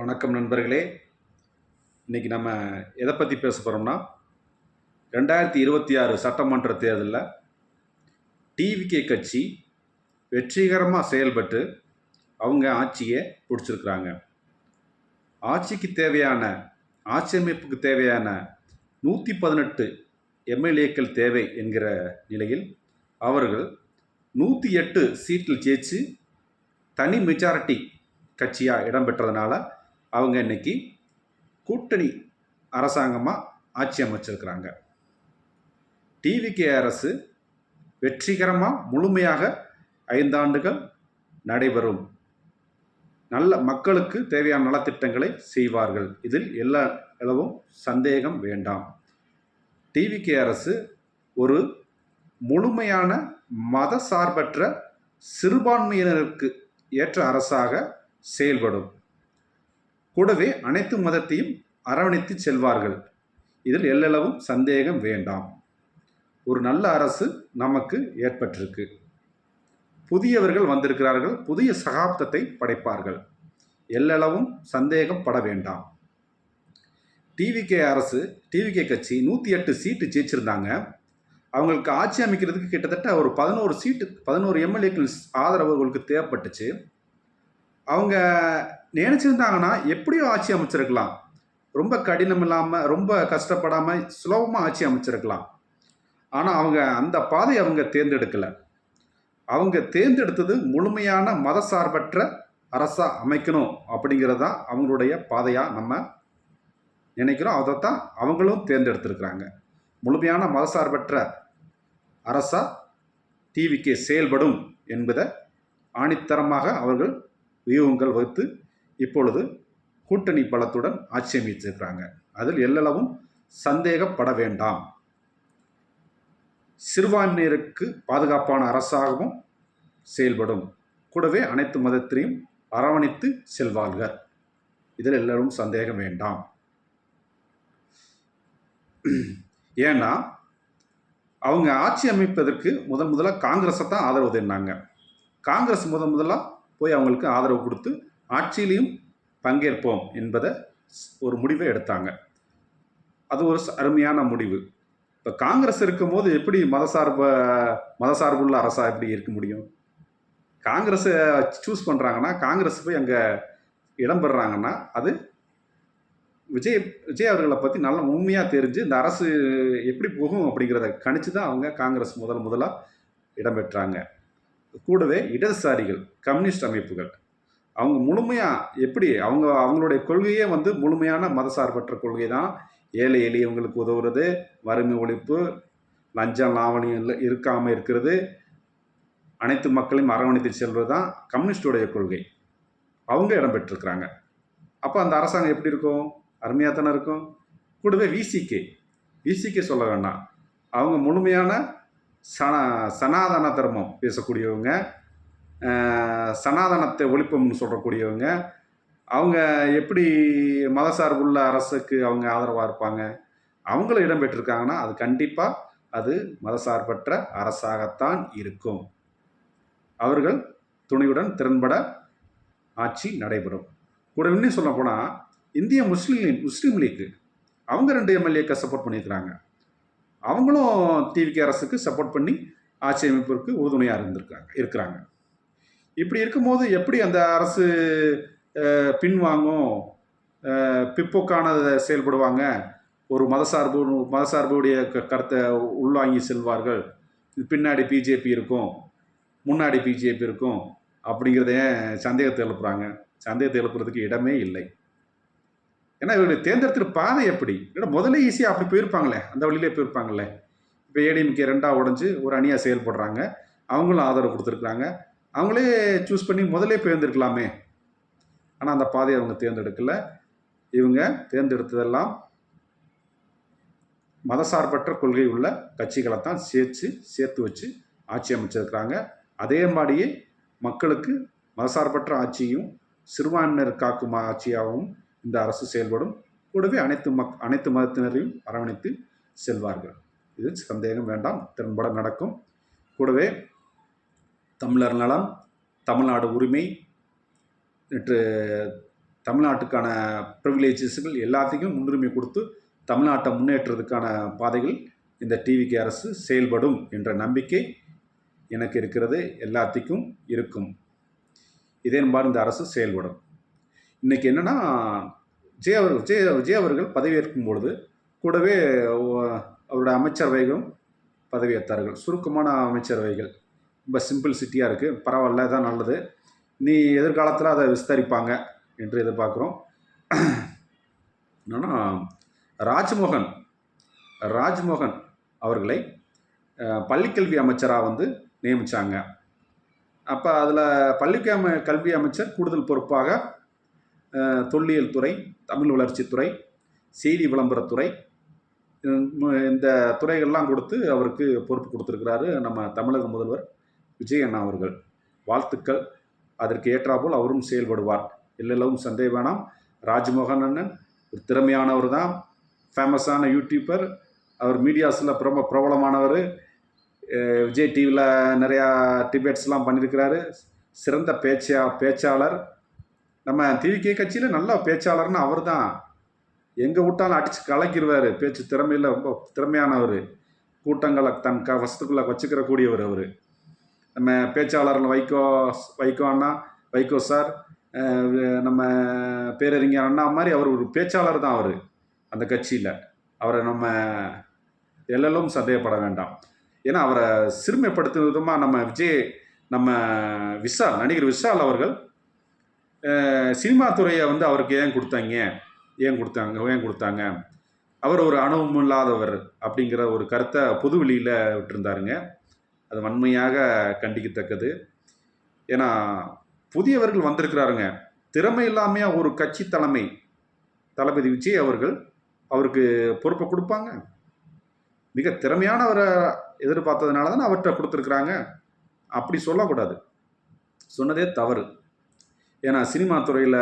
வணக்கம் நண்பர்களே. இன்னைக்கு நம்ம எதை பற்றி பேச போகிறோம்னா 2026 சட்டமன்ற தேர்தலில் டிவிகே கட்சி வெற்றிகரமாக செயல்பட்டு அவங்க ஆட்சியை பிடிச்சிருக்கிறாங்க. ஆட்சிக்கு தேவையான ஆட்சி அமைப்புக்கு தேவையான 118 எம்எல்ஏக்கள் தேவை என்கிற நிலையில் அவர்கள் 108 சீட்டில் ஜெயிச்சு தனி மெஜாரிட்டி கட்சியாக இடம்பெற்றதுனால அவங்க இன்னைக்கு கூட்டணி அரசாங்கமாக ஆட்சி அமைச்சிருக்கிறாங்க. டிவிகே அரசு வெற்றிகரமாக முழுமையாக 5 ஆண்டுகள் நடைபெறும். நல்ல மக்களுக்கு தேவையான நலத்திட்டங்களை செய்வார்கள். இதில் எல்லா அளவும் சந்தேகம் வேண்டாம். டிவிகே அரசு ஒரு முழுமையான மத சார்பற்ற சிறுபான்மையினருக்கு ஏற்ற அரசாக செயல்படும். கூடவே அனைத்து மதத்தையும் அரவணைத்து செல்வார்கள். இதில் எல்லளவும் சந்தேகம் வேண்டாம். ஒரு நல்ல அரசு நமக்கு ஏற்பட்டிருக்கு. புதியவர்கள் வந்திருக்கிறார்கள். புதிய சகாப்தத்தை படைப்பார்கள். எல்லளவும் சந்தேகம் பட வேண்டாம். டிவிகே கட்சி 108 சீட்டு ஜெயிச்சிருந்தாங்க. அவங்களுக்கு ஆட்சி அமைக்கிறதுக்கு கிட்டத்தட்ட ஒரு 11 எம்எல்ஏக்கள் ஆதரவு அவங்களுக்கு தேவைப்பட்டுச்சு. அவங்க நினைச்சிருந்தாங்கன்னா எப்படியோ ஆட்சி அமைச்சிருக்கலாம். ரொம்ப கடினம் இல்லாமல், ரொம்ப கஷ்டப்படாமல், சுலபமாக ஆட்சி அமைச்சிருக்கலாம். ஆனால் அவங்க அந்த பாதையை அவங்க தேர்ந்தெடுக்கலை. அவங்க தேர்ந்தெடுத்தது முழுமையான மதசார்பற்ற அரசாக அமைக்கணும் அப்படிங்கிறது தான் அவங்களுடைய பாதையாக நம்ம நினைக்கிறோம். அதைத்தான் அவங்களும் தேர்ந்தெடுத்திருக்கிறாங்க. முழுமையான மதசார்பற்ற அரசாக டிவிகே செயல்படும் என்பதை ஆணித்தரமாக அவர்கள் வியூகங்கள் வகுத்து இப்பொழுது கூட்டணி பலத்துடன் ஆட்சி அமைத்திருக்கிறாங்க. அதில் எல்லளவும் சந்தேகப்பட வேண்டாம். சிறுபான்மையினருக்கு பாதுகாப்பான அரசாகவும் செயல்படும். கூடவே அனைத்து மதத்திலையும் அரவணைத்து செல்வார்கள். இதில் எல்லோரும் சந்தேகம் வேண்டாம். ஏன்னா அவங்க ஆட்சி அமைப்பதற்கு முதலாக காங்கிரஸை தான் ஆதரவு தந்தாங்க. காங்கிரஸ் முதலாக போய் அவங்களுக்கு ஆதரவு கொடுத்து ஆட்சியிலையும் பங்கேற்போம் என்பதை ஒரு முடிவை எடுத்தாங்க. அது ஒரு அருமையான முடிவு. இப்போ காங்கிரஸ் இருக்கும்போது எப்படி மதசார்புள்ள அரசாக எப்படி இருக்க முடியும்? காங்கிரஸை சூஸ் பண்ணுறாங்கன்னா, காங்கிரஸ் போய் அங்கே இடம்பெறாங்கன்னா அது விஜய் அவர்களை பற்றி நல்லா உண்மையாக தெரிஞ்சு இந்த அரசு எப்படி போகும் அப்படிங்கிறத கணிச்சு தான் அவங்க காங்கிரஸ் முதலாக இடம்பெற்றாங்க. கூடவே இடதுசாரிகள், கம்யூனிஸ்ட் அமைப்புகள் அவங்க முழுமையாக எப்படி அவங்களுடைய கொள்கையே முழுமையான மதசார்பற்ற கொள்கை தான். ஏழை எளியவங்களுக்கு உதவுறது, வறுமை ஒழிப்பு, லஞ்சம் லாவணியம் இருக்காமல் இருக்கிறது, அனைத்து மக்களையும் அரவணைத்து செல்வது தான் கம்யூனிஸ்டோடைய கொள்கை. அவங்க இடம்பெற்றிருக்கிறாங்க. அப்போ அந்த அரசாங்கம் எப்படி இருக்கும்? அருமையாக தானே இருக்கும். கூடவே விசிகே சொல்ல வேண்டாம். அவங்க முழுமையான சனாதன தர்மம் பேசக்கூடியவங்க, சனாதனத்தை ஒழிப்போம்னு சொல்லக்கூடியவங்க. அவங்க எப்படி மதசார்புள்ள அரசுக்கு அவங்க ஆதரவாக இருப்பாங்க? அவங்களும் இடம்பெற்றிருக்காங்கன்னா அது கண்டிப்பாக அது மதசார்பற்ற அரசாகத்தான் இருக்கும். அவர்கள் துணிவுடன் திறன்பட ஆட்சி நடைபெறும். கூட இன்னும் சொல்ல போனால் இந்திய முஸ்லீம் லீக் அவங்க 2 எம்எல்ஏக்கள் சப்போர்ட் பண்ணியிருக்கிறாங்க. அவங்களும் டிவிகே அரசுக்கு சப்போர்ட் பண்ணி ஆட்சி அமைப்பிற்கு உறுதுணையாக இருக்கிறாங்க. இப்படி இருக்கும்போது எப்படி அந்த அரசு பின்வாங்கும், பிற்போக்கான செயல்படுவாங்க, ஒரு மதசார்புடைய கருத்தை உள்வாங்கி செல்வார்கள், பின்னாடி பிஜேபி இருக்கும், முன்னாடி பிஜேபி இருக்கும் அப்படிங்கிறத சந்தேகத்தை எழுப்புறாங்க. சந்தேகத்தை எழுப்புறதுக்கு இடமே இல்லை. ஏன்னா இவருடைய தேர்ந்தெடுத்துற பாதை எப்படி? இல்லை முதல்ல ஈஸியாக அப்படி போயிருப்பாங்களே, அந்த வழியிலே போயிருப்பாங்களே. இப்போ ஏடிஎம்கே 2ஆக உடஞ்சி ஒரு அணியாக செயல்படுறாங்க. அவங்களும் ஆதரவு கொடுத்துருக்குறாங்க. அவங்களே சூஸ் பண்ணி முதலே போயிருந்துருக்கலாமே. ஆனால் அந்த பாதையை அவங்க தேர்ந்தெடுக்கலை. இவங்க தேர்ந்தெடுத்ததெல்லாம் மதசார்பற்ற கொள்கை உள்ள கட்சிகளை தான் சேர்த்து வச்சு ஆட்சி அமைச்சிருக்கிறாங்க. அதே மாதிரியே மக்களுக்கு மதசார்பற்ற ஆட்சியும் சிறுபான்மையினர் காக்கும் ஆட்சியாகவும் இந்த அரசு செயல்படும். கூடவே அனைத்து மதத்தினரையும் அரவணைத்து செல்வார்கள். இது சந்தேகம் வேண்டாம், திறன்பட நடக்கும். கூடவே தமிழர் நலம், தமிழ்நாடு உரிமை, நேற்று தமிழ்நாட்டுக்கான ப்ரிவிலேஜஸ்கள் எல்லாத்துக்கும் முன்னுரிமை கொடுத்து தமிழ்நாட்டை முன்னேற்றத்துக்கான பாதைகள் இந்த டிவிகே அரசு செயல்படும் என்ற நம்பிக்கை எனக்கு இருக்கிறது, எல்லாத்துக்கும் இருக்கும். இதே மாதிரி இந்த அரசு செயல்படும். இன்றைக்கி என்னென்னா, விஜய் அவர்கள் பதவியேற்கும் பொழுது கூடவே அவருடைய அமைச்சரவைகளும் பதவியேற்றார்கள். சுருக்கமான அமைச்சரவைகள், ரொம்ப சிம்பிள்சிட்டியாக இருக்குது. பரவாயில்ல, தான் நல்லது. நீ எதிர்காலத்தில் அதை விஸ்தரிப்பாங்க என்று எதிர்பார்க்குறோம். என்னன்னா, ராஜ்மோகன் அவர்களை பள்ளிக்கல்வி அமைச்சராக நியமித்தாங்க. அப்போ அதில் கல்வி அமைச்சர் கூடுதல் பொறுப்பாக தொல்லியல் துறை, தமிழ் வளர்ச்சித்துறை, செய்தி விளம்பரத்துறை, இந்த துறைகள்லாம் கொடுத்து அவருக்கு பொறுப்பு கொடுத்துருக்கிறாரு நம்ம தமிழக முதல்வர் விஜய் அண்ணா அவர்கள். வாழ்த்துக்கள். அதற்கு ஏற்றாப்போல் அவரும் செயல்படுவார், எல்லளவும் சந்தேகம் வேணாம். ராஜ்மோகன் அண்ணன் ஒரு திறமையானவர் தான், ஃபேமஸான யூடியூபர், அவர் மீடியாஸில் ரொம்ப பிரபலமானவர். விஜய் டிவியில் நிறையா டிபேட்ஸ்லாம் பண்ணியிருக்கிறாரு. சிறந்த பேச்சாளர். நம்ம டிவிகே கட்சியில் நல்ல பேச்சாளர்னு அவர் தான். எங்கே விட்டாலும் அடித்து கலக்கிடுவார். பேச்சு திறமையில் ரொம்ப திறமையானவர். கூட்டங்களை தன் வசத்துக்குள்ளே வச்சுக்கிற கூடியவர் அவர். நம்ம பேச்சாளர் வைகோ அண்ணா, வைகோ சார், நம்ம பேரறிஞர் அண்ணா மாதிரி அவர் ஒரு பேச்சாளர் தான். அவர் அந்த கட்சியில் அவரை நம்ம எல்லோரும் சந்தேகப்பட வேண்டாம். ஏன்னா அவரை சிறுமைப்படுத்தும் விதமாக நம்ம நடிகர் விஷால் அவர்கள் சினிமா துறையை அவருக்கு ஏன் கொடுத்தாங்க, அவர் ஒரு அனுபவம் இல்லாதவர் அப்படிங்கிற ஒரு கருத்தை பொது வெளியில் விட்டுருந்தாருங்க. அது வன்மையாக கண்டிக்கத்தக்கது. ஏன்னா புதியவர்கள் வந்திருக்கிறாருங்க. திறமை இல்லாமல் ஒரு கட்சி தளபதி விஜய் அவர்கள் அவருக்கு பொறுப்பை கொடுப்பாங்க? மிக திறமையானவரை எதிர்பார்த்ததுனால தான் அவர்கிட்ட கொடுத்துருக்குறாங்க. அப்படி சொல்லக்கூடாது, சொன்னதே தவறு. ஏன்னா சினிமா துறையில்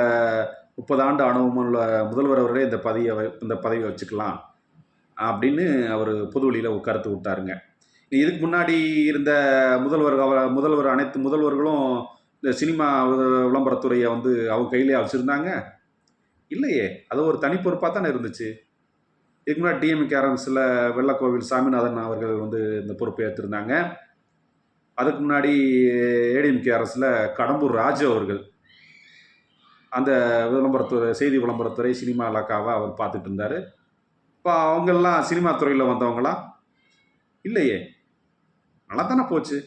30 ஆண்டு அனுபவம் உள்ள முதல்வர் அவர்களே இந்த பதவியை வச்சுக்கலாம் அப்படின்னு அவர் பொது வெளியில் கருத்து விட்டாருங்க. இதுக்கு முன்னாடி இருந்த அனைத்து முதல்வர்களும் இந்த சினிமா விளம்பரத்துறையை அவங்க கையிலே வச்சுருந்தாங்க இல்லையே. அது ஒரு தனி பொறுப்பாக தானே இருந்துச்சு. இதுக்கு முன்னாடி டிஎம்கே அரசில் வெள்ளக்கோவில் சாமிநாதன் அவர்கள் இந்த பொறுப்பை ஏற்றிருந்தாங்க. அதுக்கு முன்னாடி ஏடிஎம்கே அரசில் கடம்பூர் ராஜு அவர்கள் அந்த செய்தி விளம்பரத்துறை, சினிமா இலாக்காவை அவர் பார்த்துட்டு இருந்தார். இப்போ அவங்கெல்லாம் சினிமா துறையில் வந்தவங்களாம் இல்லையே, நல்லா தானே போச்சு.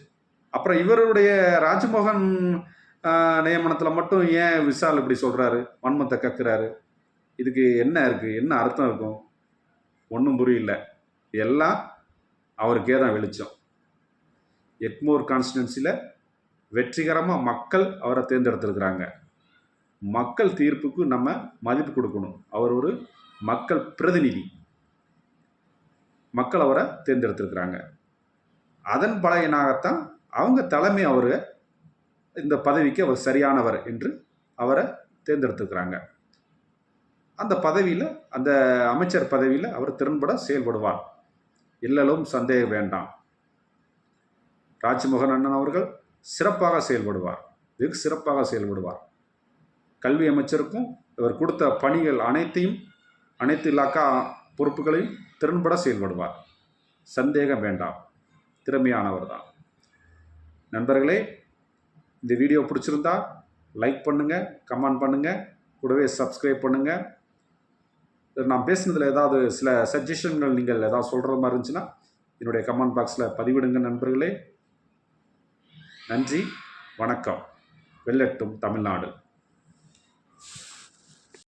அப்புறம் இவருடைய ராஜ்மோகன் நியமனத்தில் மட்டும் ஏன் விஷால் இப்படி சொல்கிறாரு, வன்மத்தை கக்குறாரு? இதுக்கு என்ன இருக்குது, என்ன அர்த்தம் இருக்கும்? ஒன்றும் புரியல. எல்லாம் அவருக்கே தான் வெளிச்சம். எக்மோர் கான்ஸ்டிடன்சியில் வெற்றிகரமாக மக்கள் அவரை தேர்ந்தெடுத்திருக்கிறாங்க. மக்கள் தீர்ப்புக்கு நம்ம மதிப்பு கொடுக்கணும். அவர் ஒரு மக்கள் பிரதிநிதி. மக்கள் அவரை தேர்ந்தெடுத்திருக்கிறாங்க. அதன் பலனாகத்தான் அவங்க தலைமை அவர் இந்த பதவிக்கு அவர் சரியானவர் என்று அவரை தேர்ந்தெடுத்திருக்கிறாங்க. அந்த பதவியில், அந்த அமைச்சர் பதவியில் அவர் திறன்பட செயல்படுவார், எல்லளவும் சந்தேகம் வேண்டாம். ராஜ்மோகன் அண்ணன் அவர்கள் சிறப்பாக செயல்படுவார், வெகு சிறப்பாக செயல்படுவார். கல்வி அமைச்சருக்கும் இவர் கொடுத்த பணிகள் அனைத்து இலாக்கா பொறுப்புகளையும் திறன்பட செயல்படுவார், சந்தேகம் வேண்டாம். திறமையானவர் தான். நண்பர்களே, இந்த வீடியோ பிடிச்சிருந்தா லைக் பண்ணுங்கள், கமெண்ட் பண்ணுங்கள், கூடவே சப்ஸ்கிரைப் பண்ணுங்கள். நான் பேசுனதில் ஏதாவது சில சஜஷன்கள் நீங்கள் ஏதாவது சொல்கிற மாதிரி இருந்துச்சுன்னா என்னுடைய கமெண்ட் பாக்ஸில் பதிவிடுங்க நண்பர்களே. நன்றி, வணக்கம். வெல்லட்டும் தமிழ்நாடு.